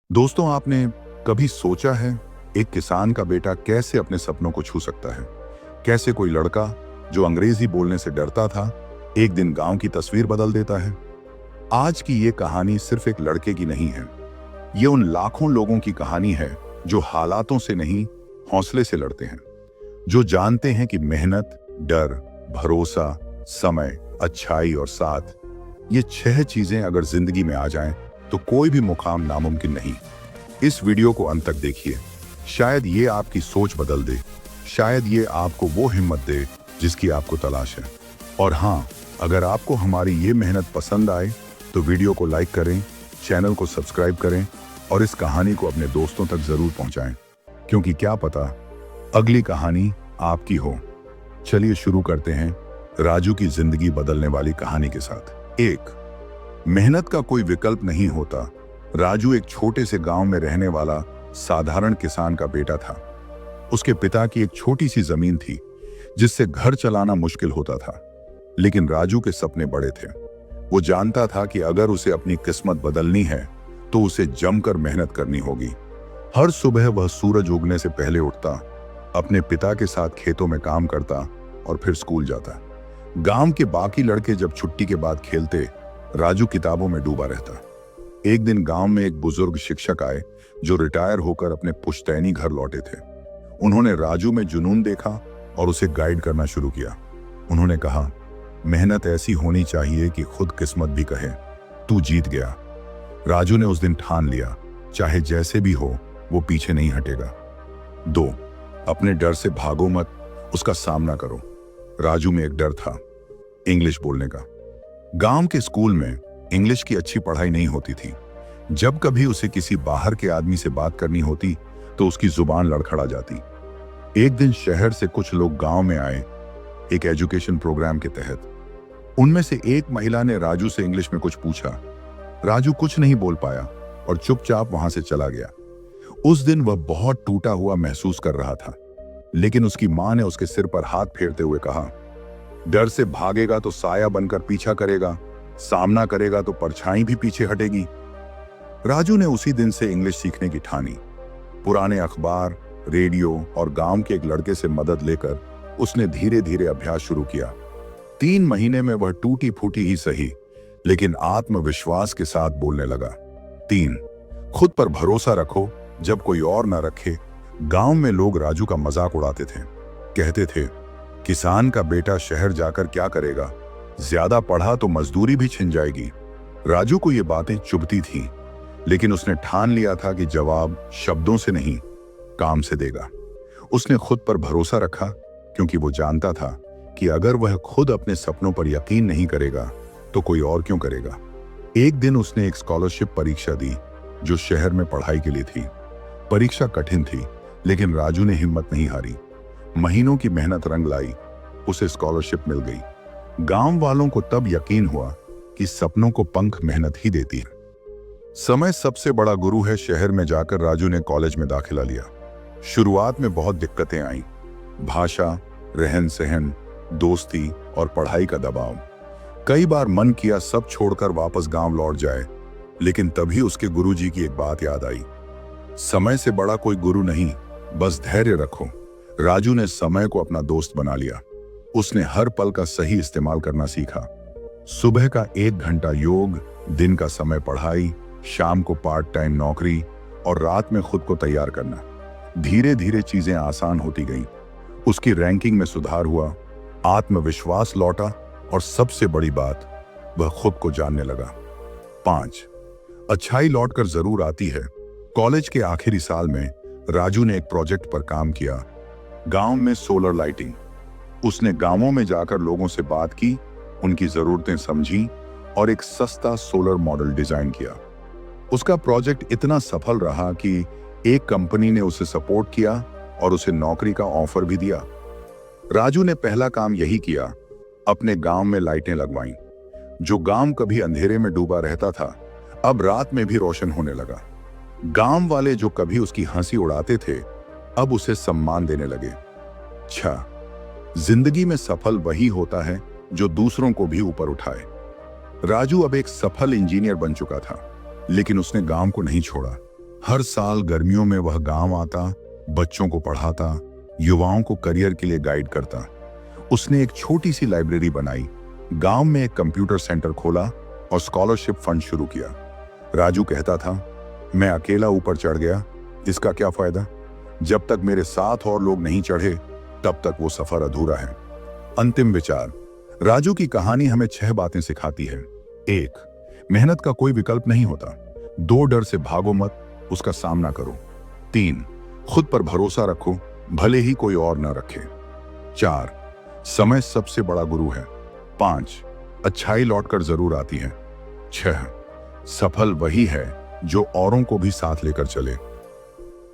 दोस्तों, आपने कभी सोचा है एक किसान का बेटा कैसे अपने सपनों को छू सकता है? कैसे कोई लड़का जो अंग्रेजी बोलने से डरता था, एक दिन गांव की तस्वीर बदल देता है? आज की ये कहानी सिर्फ एक लड़के की नहीं है। ये उन लाखों लोगों की कहानी है जो हालातों से नहीं, हौसले से लड़ते हैं, जो जानते हैं कि मेहनत, डर, भरोसा, समय, अच्छाई और साथ, ये 6 चीजें अगर जिंदगी में आ जाएं, तो कोई भी मुकाम नामुमकिन नहीं। इस वीडियो को अंत तक देखिए। शायद ये आपकी सोच बदल दे, शायद ये आपको वो हिम्मत दे जिसकी आपको तलाश है। और हाँ, अगर आपको हमारी ये मेहनत पसंद आए तो वीडियो को लाइक करें, चैनल को सब्सक्राइब करें और इस कहानी को अपने दोस्तों तक जरूर पहुंचाएं, क्योंकि क्या पता अगली कहानी आपकी हो। चलिए शुरू करते हैं राजू की जिंदगी बदलने वाली कहानी के साथ। 1, मेहनत का कोई विकल्प नहीं होता। राजू एक छोटे से गांव में रहने वाला साधारण किसान का बेटा था। उसके पिता की एक छोटी सी जमीन थी जिससे घर चलाना मुश्किल होता था, लेकिन राजू के सपने बड़े थे। वो जानता था कि अगर उसे अपनी किस्मत बदलनी है तो उसे जमकर मेहनत करनी होगी। हर सुबह वह सूरज उगने से पहले उठता, अपने पिता के साथ खेतों में काम करता और फिर स्कूल जाता। गांव के बाकी लड़के जब छुट्टी के बाद खेलते, राजू किताबों में डूबा रहता। एक दिन गांव में एक बुजुर्ग शिक्षक आए जो रिटायर होकर अपने पुश्तैनी घर लौटे थे। उन्होंने राजू में जुनून देखा और उसे गाइड करना शुरू किया। उन्होंने कहा, मेहनत ऐसी होनी चाहिए कि खुद किस्मत भी कहे, तू जीत गया। राजू ने उस दिन ठान लिया, चाहे जैसे भी हो वो पीछे नहीं हटेगा। 2, अपने डर से भागो मत, उसका सामना करो। राजू में एक डर था, इंग्लिश बोलने का। गांव के स्कूल में इंग्लिश की अच्छी पढ़ाई नहीं होती थी। जब कभी उसे किसी बाहर के आदमी से बात करनी होती तो उसकी जुबान लड़खड़ा जाती। एक दिन शहर से कुछ लोग गांव में आए, एक एजुकेशन प्रोग्राम के तहत। उनमें से एक महिला ने राजू से इंग्लिश में कुछ पूछा। राजू कुछ नहीं बोल पाया और चुपचाप वहां से चला गया। उस दिन वह बहुत टूटा हुआ महसूस कर रहा था, लेकिन उसकी मां ने उसके सिर पर हाथ फेरते हुए कहा, डर से भागेगा तो साया बनकर पीछा करेगा, सामना करेगा तो परछाई भी पीछे हटेगी। राजू ने उसी दिन से इंग्लिश सीखने की ठानी। पुराने अखबार, रेडियो और गांव के एक लड़के से मदद लेकर उसने धीरे धीरे अभ्यास शुरू किया। 3 महीने में वह टूटी फूटी ही सही, लेकिन आत्मविश्वास के साथ बोलने लगा। 3, खुद पर भरोसा रखो जब कोई और ना रखे। गांव में लोग राजू का मजाक उड़ाते थे, कहते थे, किसान का बेटा शहर जाकर क्या करेगा, ज्यादा पढ़ा तो मजदूरी भी छिन जाएगी। राजू को ये बातें चुभती थीं, लेकिन उसने ठान लिया था कि जवाब शब्दों से नहीं, काम से देगा। उसने खुद पर भरोसा रखा, क्योंकि वो जानता था कि अगर वह खुद अपने सपनों पर यकीन नहीं करेगा तो कोई और क्यों करेगा। एक दिन उसने एक स्कॉलरशिप परीक्षा दी जो शहर में पढ़ाई के लिए थी। परीक्षा कठिन थी, लेकिन राजू ने हिम्मत नहीं हारी। महीनों की मेहनत रंग लाई, उसे स्कॉलरशिप मिल गई। गांव वालों को तब यकीन हुआ कि सपनों को पंख मेहनत ही देती है। समय सबसे बड़ा गुरु है। शहर में जाकर राजू ने कॉलेज में दाखिला लिया। शुरुआत में बहुत दिक्कतें आईं, भाषा, रहन सहन, दोस्ती और पढ़ाई का दबाव। कई बार मन किया सब छोड़कर वापस गांव लौट जाए, लेकिन तभी उसके गुरुजी की एक बात याद आई, समय से बड़ा कोई गुरु नहीं, बस धैर्य रखो। राजू ने समय को अपना दोस्त बना लिया। उसने हर पल का सही इस्तेमाल करना सीखा। सुबह का 1 घंटा योग, दिन का समय पढ़ाई, शाम को पार्ट टाइम नौकरी और रात में खुद को तैयार करना। धीरे धीरे चीजें आसान होती गईं। उसकी रैंकिंग में सुधार हुआ, आत्मविश्वास लौटा और सबसे बड़ी बात, वह खुद को जानने लगा। 5, अच्छाई लौटकर जरूर आती है। कॉलेज के आखिरी साल में राजू ने एक प्रोजेक्ट पर काम किया, गांव में सोलर लाइटिंग। उसने गांवों में जाकर लोगों से बात की, उनकी जरूरतें समझी और एक सस्ता सोलर मॉडल डिजाइन किया। उसका प्रोजेक्ट इतना सफल रहा कि एक कंपनी ने उसे सपोर्ट किया और उसे नौकरी का ऑफर भी दिया। राजू ने पहला काम यही किया, अपने गांव में लाइटें लगवाईं। जो गांव कभी अंधेरे में डूबा रहता था, अब रात में भी रोशन होने लगा। गांव वाले जो कभी उसकी हंसी उड़ाते थे, अब उसे सम्मान देने लगे। 6, जिंदगी में सफल वही होता है जो दूसरों को भी ऊपर उठाए। राजू अब एक सफल इंजीनियर बन चुका था, लेकिन उसने गांव को नहीं छोड़ा। हर साल गर्मियों में वह गांव आता, बच्चों को पढ़ाता, युवाओं को करियर के लिए गाइड करता। उसने एक छोटी सी लाइब्रेरी बनाई, गांव में एक कंप्यूटर सेंटर खोला और स्कॉलरशिप फंड शुरू किया। राजू कहता था, मैं अकेला ऊपर चढ़ गया, इसका क्या फायदा? जब तक मेरे साथ और लोग नहीं चढ़े तब तक वो सफर अधूरा है। अंतिम विचार। राजू की कहानी हमें 6 बातें सिखाती है। 1, मेहनत का कोई विकल्प नहीं होता। 2, डर से भागो मत, उसका सामना करो। 3, खुद पर भरोसा रखो, भले ही कोई और ना रखे। 4, समय सबसे बड़ा गुरु है। 5, अच्छाई लौटकर जरूर आती है। 6, सफल वही है जो औरों को भी साथ लेकर चले।